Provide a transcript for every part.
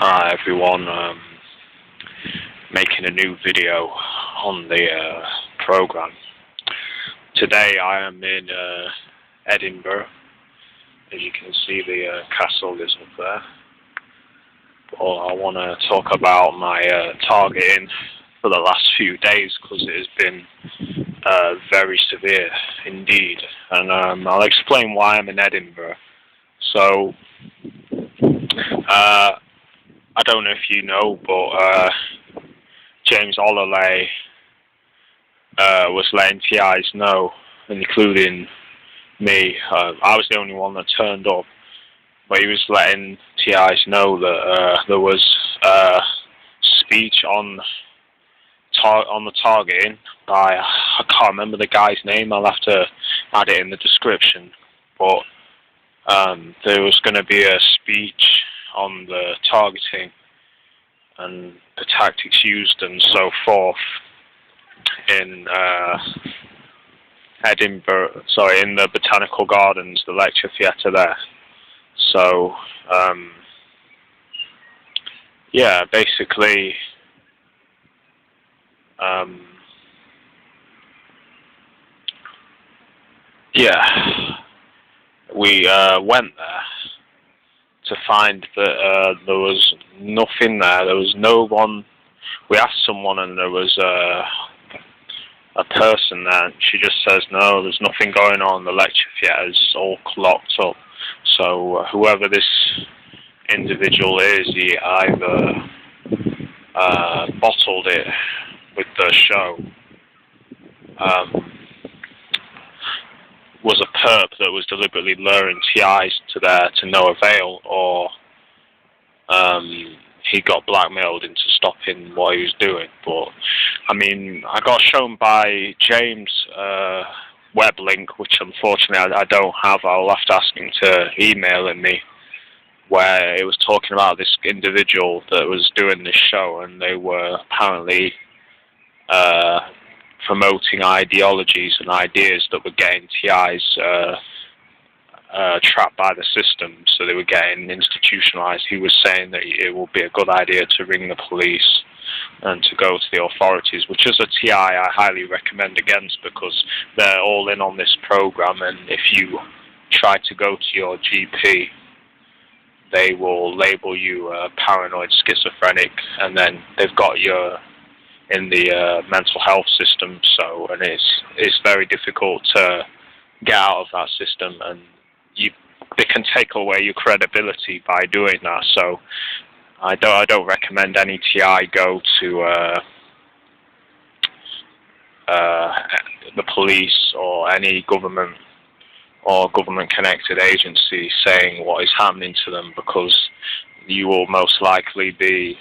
Hi everyone, making a new video on the program. Today I am in Edinburgh. As you can see, the castle is up there. But I want to talk about my targeting for the last few days, because it has been very severe indeed, and I'll explain why I'm in Edinburgh. So I don't know if you know, but James Holloway was letting TIs know, including me. I was the only one that turned up, but he was letting TIs know that there was speech on the targeting by, I can't remember the guy's name, I'll have to add it in the description, but there was going to be a speech on the targeting and the tactics used and so forth in Edinburgh, sorry, in the Botanical Gardens, the lecture theatre there. So yeah, basically yeah, we went there to find that there was nothing there. There was no one. We asked someone, and there was a person there. And she just says, "No, there's nothing going on. The lecture theatre is all locked up." So whoever this individual is, he either bottled it with the show, was a perp that was deliberately luring TIs to there to no avail, or he got blackmailed into stopping what he was doing. But I mean, I got shown by James web link, which unfortunately I don't have. I'll have to ask him to email it me, where it was talking about this individual that was doing this show, and they were apparently promoting ideologies and ideas that were getting TIs trapped by the system, so they were getting institutionalized. He was saying that it would be a good idea to ring the police and to go to the authorities, which as a TI I highly recommend against, because they're all in on this program, and if you try to go to your GP, they will label you paranoid schizophrenic, and then they've got you in the mental health system. So, and it's very difficult to get out of that system, and they can take away your credibility by doing that. So I don't recommend any TI go to the police or any government or government-connected agency saying what is happening to them, because you will most likely be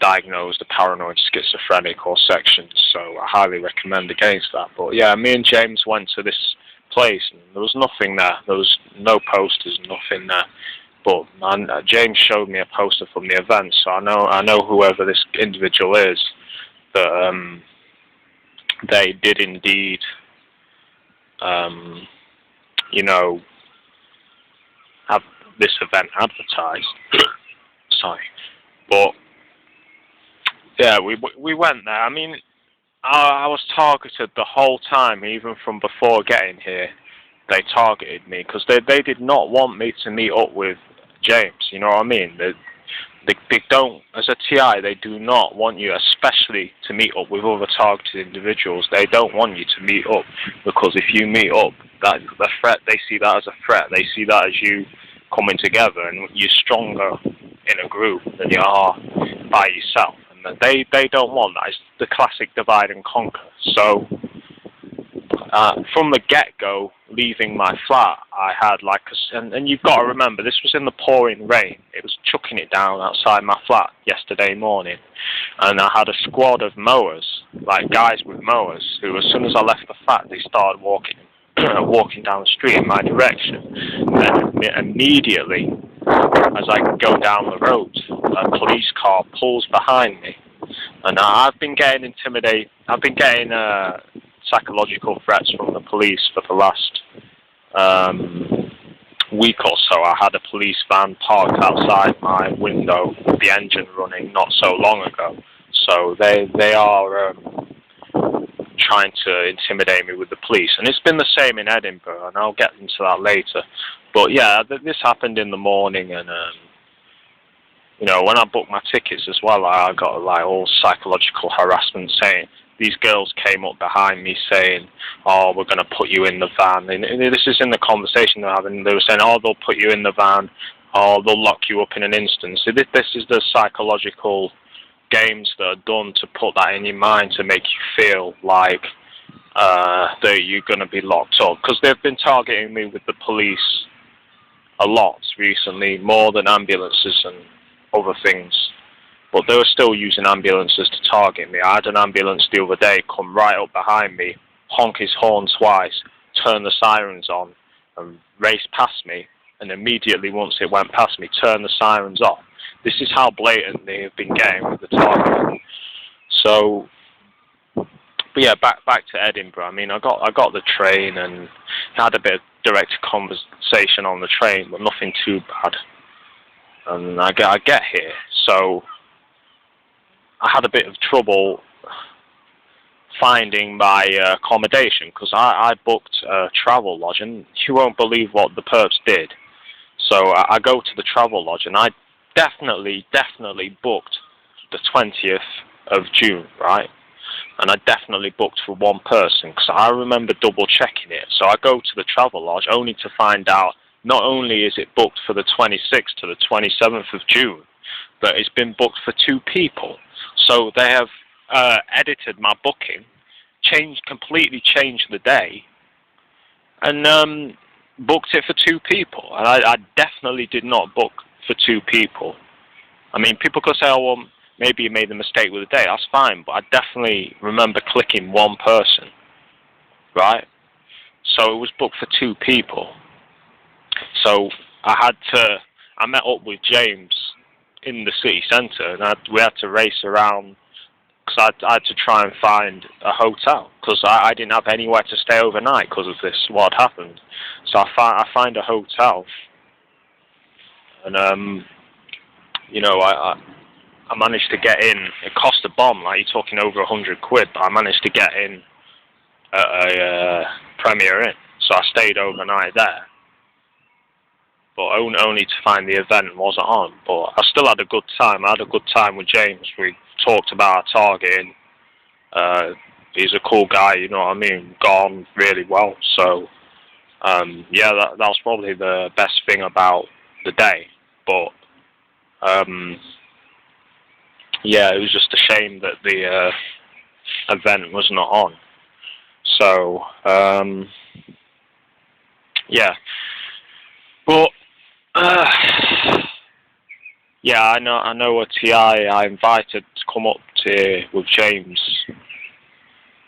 diagnosed a paranoid schizophrenic or sections. So I highly recommend against that. But yeah, me and James went to this place, and there was nothing there. There was no posters, nothing there. But man, James showed me a poster from the event, so I know whoever this individual is, that they did indeed, you know, have this event advertised. Sorry, but yeah, we went there. I mean, I was targeted the whole time, even from before getting here. They targeted me because they did not want me to meet up with James. You know what I mean? They don't, as a TI, they do not want you, especially to meet up with other targeted individuals. They don't want you to meet up, because if you meet up, that the threat, they see that as a threat. They see that as you coming together, and you're stronger in a group than you are by yourself. And they don't want that. It's the classic divide and conquer. So from the get-go, leaving my flat, I had like and you've got to remember, this was in the pouring rain. It was chucking it down outside my flat yesterday morning, and I had a squad of mowers, like guys with mowers, who as soon as I left the flat, they started walking down the street in my direction. And immediately, as I go down the road, a police car pulls behind me, and I've been getting intimidated. I've been getting psychological threats from the police for the last week or so, I had a police van parked outside my window with the engine running not so long ago. So they are trying to intimidate me with the police, and it's been the same in Edinburgh, and I'll get into that later. But yeah, this happened in the morning, and you know, when I booked my tickets as well, I got like all psychological harassment saying, these girls came up behind me saying, oh, we're going to put you in the van. And this is in the conversation they're having. They were saying, oh, they'll put you in the van, or they'll lock you up in an instant. So this is the psychological games that are done to put that in your mind to make you feel like that you're going to be locked up. Because they've been targeting me with the police a lot recently, more than ambulances and other things. But they were still using ambulances to target me. I had an ambulance the other day come right up behind me, honk his horn twice, turn the sirens on, and race past me. And immediately, once it went past me, turn the sirens off. This is how blatant they have been getting with the targeting. So, but yeah, back to Edinburgh. I mean, I got the train and had a bit of direct conversation on the train, but nothing too bad. And I get here, so I had a bit of trouble finding my accommodation, because I booked a travel lodge, and you won't believe what the perps did. So I go to the travel lodge, and I definitely booked the 20th of June, right? And I definitely booked for one person, because I remember double checking it. So I go to the travel lodge only to find out not only is it booked for the 26th to the 27th of June, but it's been booked for 2 people. So they have edited my booking, completely changed the day, and booked it for 2 people. And I definitely did not book for 2 people. I mean, people could say, oh, well, maybe you made a mistake with the day. That's fine, but I definitely remember clicking one person, right? So it was booked for 2 people. So I met up with James in the city centre, and we had to race around, because I had to try and find a hotel, because I didn't have anywhere to stay overnight because of this, what had happened. So I find a hotel, and you know, I managed to get in. It cost a bomb, like you're talking over £100, but I managed to get in at a Premier Inn, so I stayed overnight there. But only to find the event wasn't on. But I still had a good time. I had a good time with James. We talked about our targeting. He's a cool guy, you know what I mean? Got on really well. So, yeah, that was probably the best thing about the day. But, yeah, it was just a shame that the event was not on. So, yeah. But, yeah, I know a TI I invited to come up to with James.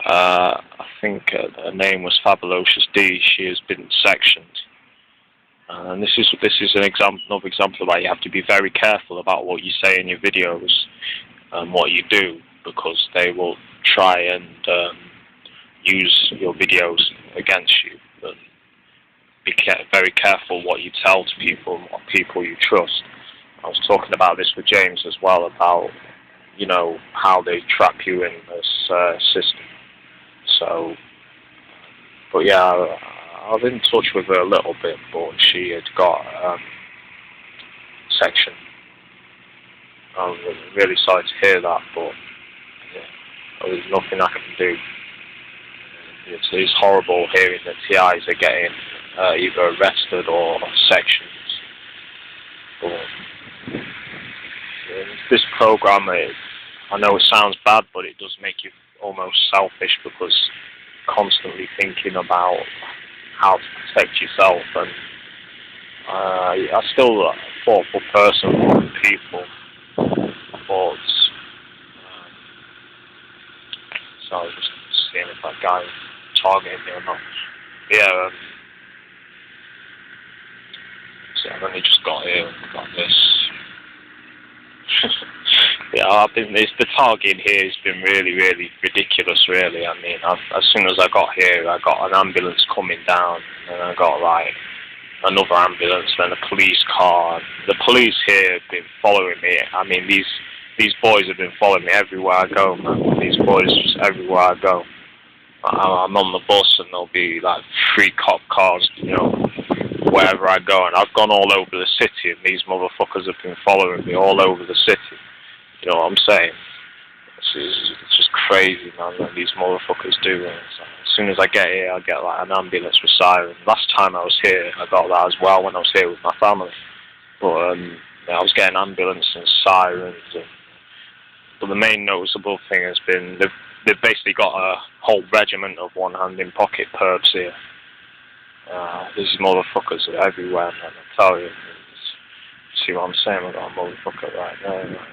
I think her name was Fabulous D. She has been sectioned, and this is another example where you have to be very careful about what you say in your videos and what you do, because they will try and use your videos against you. But be very careful what you tell to people and what people you trust. I was talking about this with James as well, about, you know, how they trap you in this system. So, but yeah, I was in touch with her a little bit, but she had got section. I'm really sorry to hear that, but yeah, there's nothing I can do. It's horrible hearing that TIs are getting either arrested or sections. But this program, I know it sounds bad, but it does make you almost selfish, because you're constantly thinking about how to protect yourself. And I'm still a thoughtful person for people. But so I was just seeing if that guy targeted me or not. Yeah. So I've only just got here and got this. Yeah, the targeting here has been really, really ridiculous, really. I mean, as soon as I got here, I got an ambulance coming down, and I got like another ambulance, then a police car. The police here have been following me. I mean, these boys have been following me everywhere I go, man. These boys just everywhere I go. I'm on the bus and there'll be like 3 cop cars, you know, wherever I go. And I've gone all over the city and these motherfuckers have been following me all over the city. You know what I'm saying? It's just crazy, man, what these motherfuckers do. And so, as soon as I get here, I get like an ambulance with sirens. Last time I was here, I got that as well when I was here with my family. But yeah, I was getting ambulance and sirens. But the main noticeable thing has been they've basically got a whole regiment of one-hand-in-pocket perps here. These motherfuckers are everywhere, man, I tell you. See what I'm saying? I've got a motherfucker right there, man.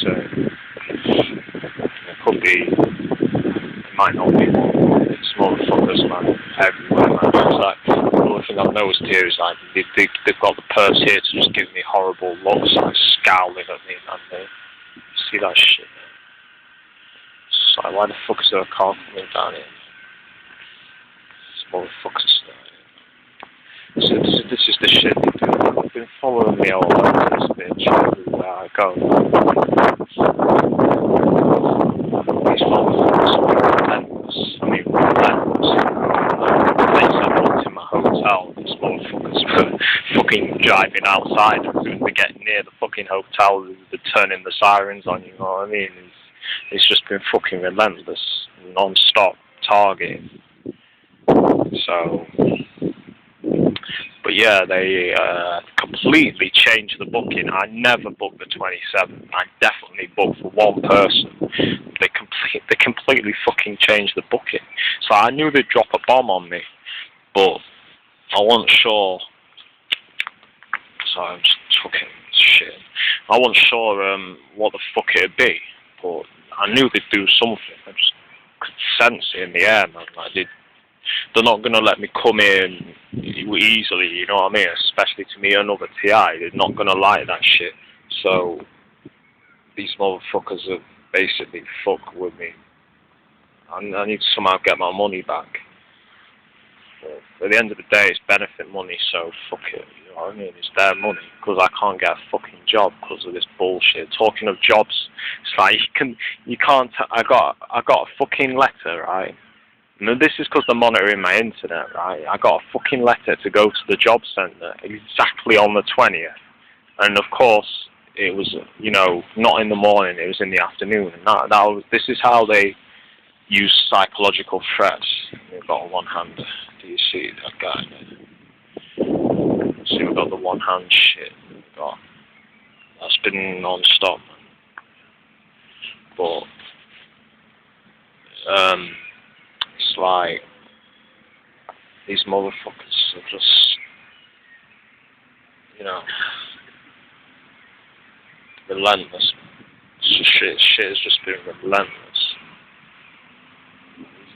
So, it could be, it might not be one. It's motherfuckers, man, everywhere, man. It's like, the only thing I've noticed here is like, they've got the perps here to just give me horrible looks, like scowling at me, man. They see that shit, man. It's like, why the fuck is there a car coming down here? These motherfuckers down here. So this is the shit they do. They've been following me all over this bitch everywhere I go. These motherfuckers are relentless. I mean, relentless. The place I booked in my hotel, these motherfuckers were fucking driving outside. As soon as they get near the fucking hotel, they're turning the sirens on you, you know what I mean? It's just been fucking relentless, non-stop targeting. So... But yeah, they completely changed the booking. I never booked the 27th. I definitely booked for one person. They completely fucking changed the booking. So I knew they'd drop a bomb on me, but I wasn't sure. Sorry, I'm just fucking shit. I wasn't sure what the fuck it'd be, but I knew they'd do something. I just could sense it in the air, man. Like they're not going to let me come in easily, you know what I mean? Especially to me, another TI. They're not going to like that shit. So, these motherfuckers have basically fucked with me. I need to somehow get my money back. But at the end of the day, it's benefit money, so fuck it. You know what I mean? It's their money, because I can't get a fucking job because of this bullshit. Talking of jobs, it's like, you can't, I got a fucking letter, right? And this is because they're monitoring my internet, right? I got a fucking letter to go to the job centre exactly on the 20th. And of course, it was, you know, not in the morning, it was in the afternoon. And this is how they use psychological threats. We've got one hand. Do you see that guy? See, we've got the one hand shit. That's been non-stop. But, it's like, these motherfuckers are just, you know, relentless. Shit has just been relentless.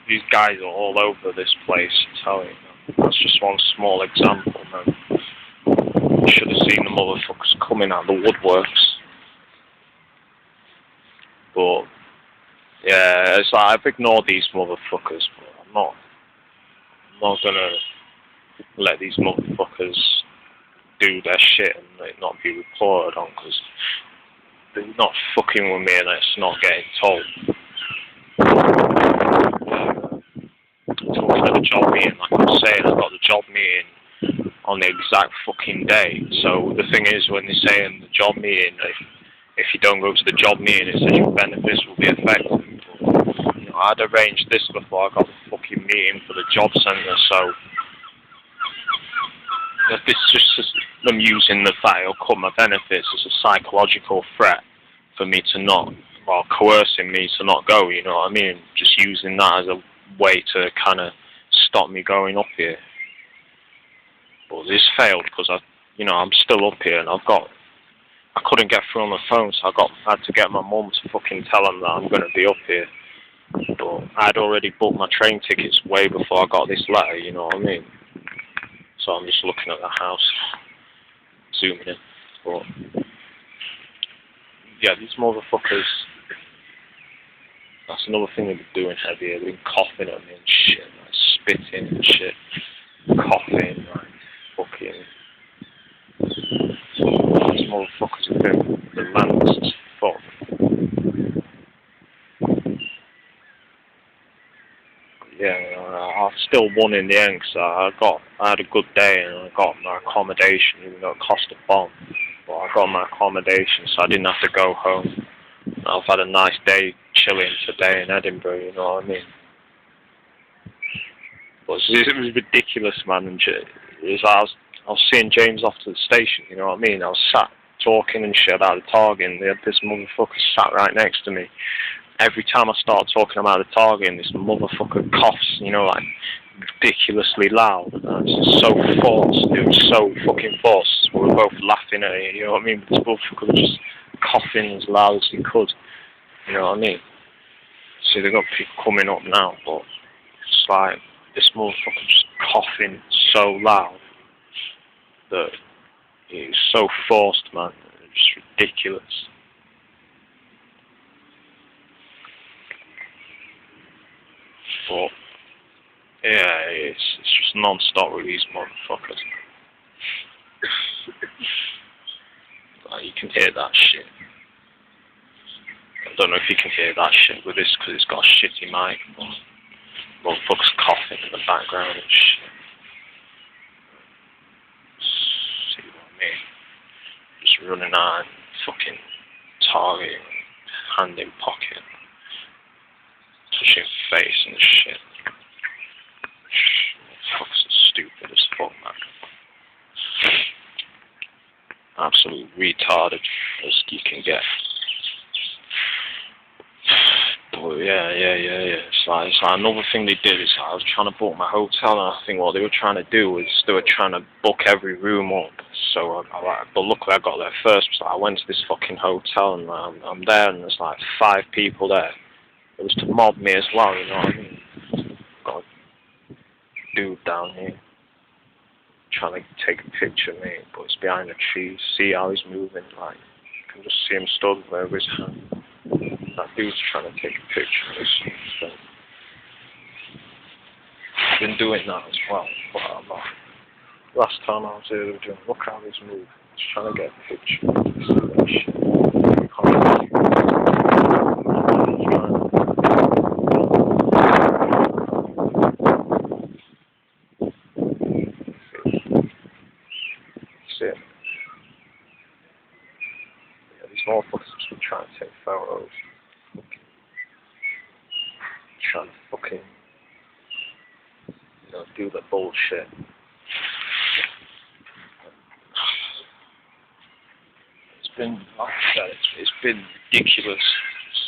These guys are all over this place, I tell you, man. That's just one small example, man. You should have seen the motherfuckers coming out of the woodworks. But, yeah, it's like, I've ignored these motherfuckers, but I'm not gonna let these motherfuckers do their shit and it not be reported on, because they're not fucking with me and it's not getting told. Talking of the job meeting, like I was saying, I got the job meeting on the exact fucking day. So the thing is, when they say in the job meeting, if you don't go to the job meeting, it says your benefits will be affected. You know, I'd arranged this before I got the fucking meeting for the job centre, so this is just them using the fact it'll cut my benefits as a psychological threat for me to not, well, coercing me to not go, you know what I mean? Just using that as a way to kind of stop me going up here. But this failed because I'm still up here and I couldn't get through on the phone, so I had to get my mum to fucking tell them that I'm going to be up here. But I'd already booked my train tickets way before I got this letter, you know what I mean? So I'm just looking at the house, zooming in. But yeah, these motherfuckers, that's another thing they've been doing heavy. They've been coughing at me and shit, like spitting and shit, coughing, like fucking These motherfuckers have been relentless as fuck. Yeah, I still won in the end, so I had a good day and I got my accommodation, even though it cost a bomb. But I got my accommodation, so I didn't have to go home. I've had a nice day chilling today in Edinburgh, you know what I mean? But it was ridiculous, man. And I was seeing James off to the station, you know what I mean? I was sat talking and shit about the target, and they had this motherfucker sat right next to me. Every time I start talking about the target, this motherfucker coughs, you know, like ridiculously loud. And it's so forced. It was so fucking forced. We were both laughing at it, you know what I mean? But this motherfucker was just coughing as loud as he could, you know what I mean? See, they got people coming up now, but it's like this motherfucker just coughing so loud that it's so forced, man. It's just ridiculous. But yeah, it's just non-stop with these motherfuckers. Like, you can hear that shit. I don't know if you can hear that shit with this because it's got a shitty mic. But motherfuckers coughing in the background and shit. See what I mean? Just running on, fucking target, hand in pocket, touching face and shit. Motherfuckers are stupid as fuck, man. Absolute retarded as you can get. But yeah. It's like another thing they did is I was trying to book my hotel, and I think what they were trying to do was they were trying to book every room up. So but luckily I got there first. So I went to this fucking hotel, and I'm there, and there's like 5 people there. It was to mob me as well, you know what I mean? Got a dude down here trying to take a picture of me, but it's behind the trees. See how he's moving, like you can just see him stood there with his hand. That dude's trying to take a picture of us. So I've been doing that as well, but I'm not. Last time I was here, they were doing, look how he's moving. He's trying to get a picture. See that shit. See it. Yeah, these motherfuckers just been trying to take photos. Trying to fucking, you know, do the bullshit. It's been, like I said, it's been ridiculous. It's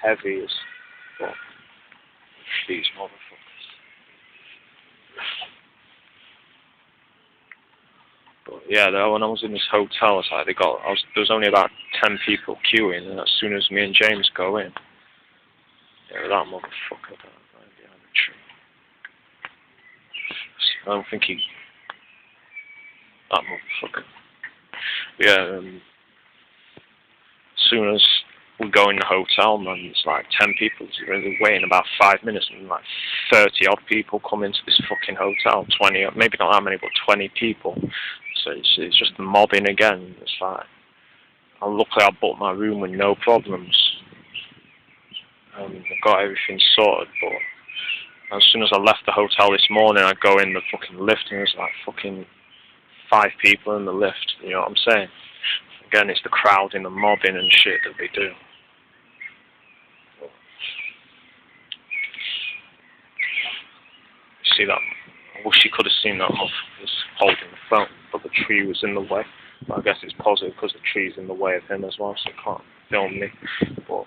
heavy as fuck. These motherfuckers. But yeah, when I was in this hotel, it's like there was only about 10 people queuing, and as soon as me and James go in, yeah, that motherfucker right behind the tree. I don't think that motherfucker. Yeah, as soon as we go in the hotel, man, it's like 10 people. They're waiting about 5 minutes, and like 30 odd people come into this fucking hotel. 20, maybe not that many, but 20 people. So it's just mobbing again. It's like, luckily I booked my room with no problems. I got everything sorted, but as soon as I left the hotel this morning, I go in the fucking lift, and there's like fucking 5 people in the lift. You know what I'm saying? Again, it's the crowd and the mobbing and shit that they do. You see that? I wish you could have seen that motherfucker holding the phone, but the tree was in the way. But I guess it's positive because the tree's in the way of him as well, so he can't film me. But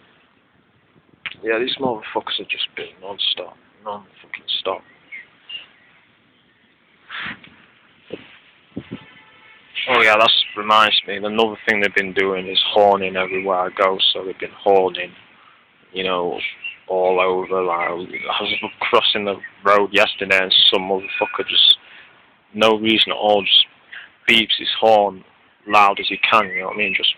yeah, these motherfuckers have just been non-stop. Non-fucking-stop. Oh yeah, that reminds me, another thing they've been doing is horning everywhere I go, so they've been horning, you know, all over. Like, I was crossing the road yesterday and some motherfucker just, no reason at all, just beeps his horn loud as he can, you know what I mean, just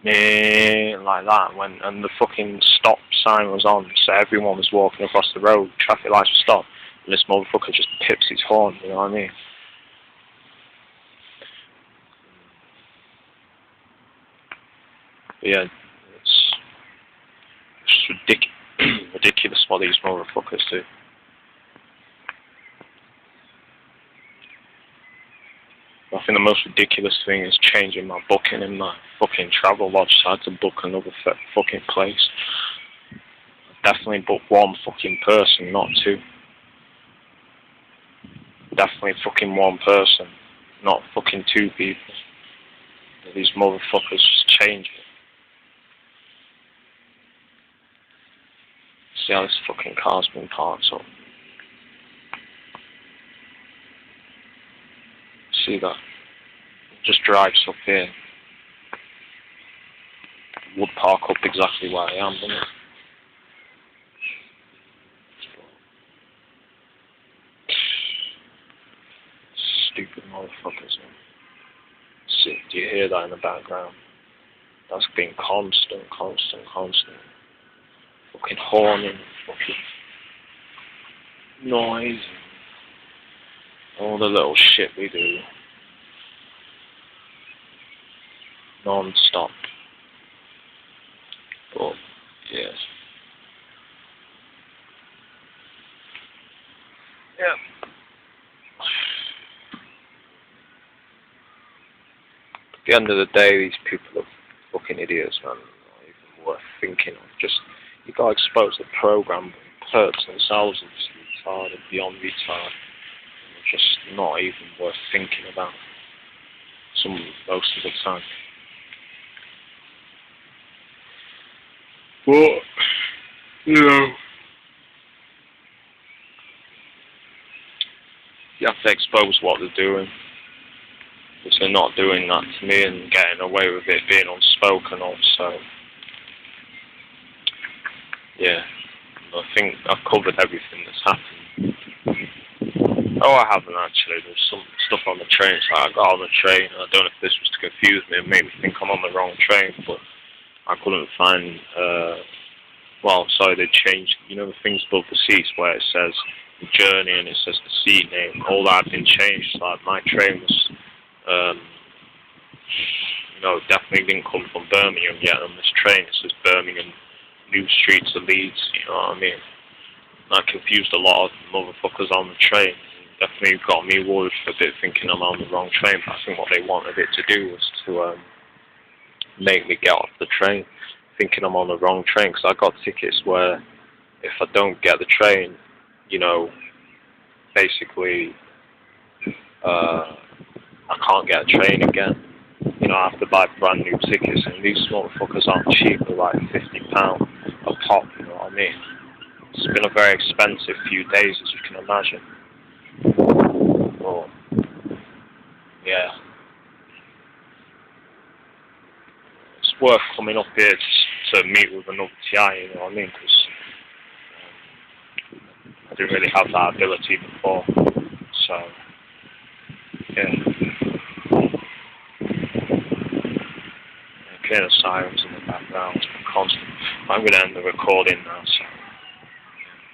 like that, and the fucking stop sign was on, so everyone was walking across the road, traffic lights were stopped, and this motherfucker just pips his horn, you know what I mean? But yeah, it's ridiculous what these motherfuckers do. I think the most ridiculous thing is changing my booking in my fucking travel lodge, so I had to book another fucking place. Definitely book one fucking person, not two. Definitely fucking one person, not fucking two people. These motherfuckers just change it. See how this fucking car's been parked up. See that? It just drives up here. Would park up exactly where I am, wouldn't it? Stupid motherfuckers, man. See, do you hear that in the background? That's been constant. Fucking horning, fucking noise, all the little shit we do. Non-stop. But, yes. Yeah. At the end of the day, these people are fucking idiots, man. Not even worth thinking of. Just, you gotta expose the program, perps themselves as retarded, beyond retarded. Just not even worth thinking about. Most of the time. But, you know, you have to expose what they're doing. Because they're not doing that to me and getting away with it being unspoken of, so yeah. I think I've covered everything that's happened. Oh, I haven't actually. There's some stuff on the train, so I got on the train. I don't know if this was to confuse me and make me think I'm on the wrong train, but I couldn't find, well, sorry, they changed, you know, the things above the seats where it says the journey and it says the seat name, all that had been changed. So like, my train was, no, definitely didn't come from Birmingham yet. On this train, it says Birmingham, New Street to Leeds, you know what I mean? That confused a lot of motherfuckers on the train. Definitely got me worried for a bit, thinking I'm on the wrong train. But I think what they wanted it to do was to make me get off the train, thinking I'm on the wrong train. Because I got tickets where if I don't get the train, you know, basically I can't get a train again. You know, I have to buy brand new tickets, and these motherfuckers aren't cheap. They're like £50 a pop. You know what I mean? It's been a very expensive few days, as you can imagine. But, yeah. It's worth coming up here to meet with another TI, you know what I mean? Because I didn't really have that ability before. So, yeah. Hearing the sirens in the background, constant. I'm going to end the recording now.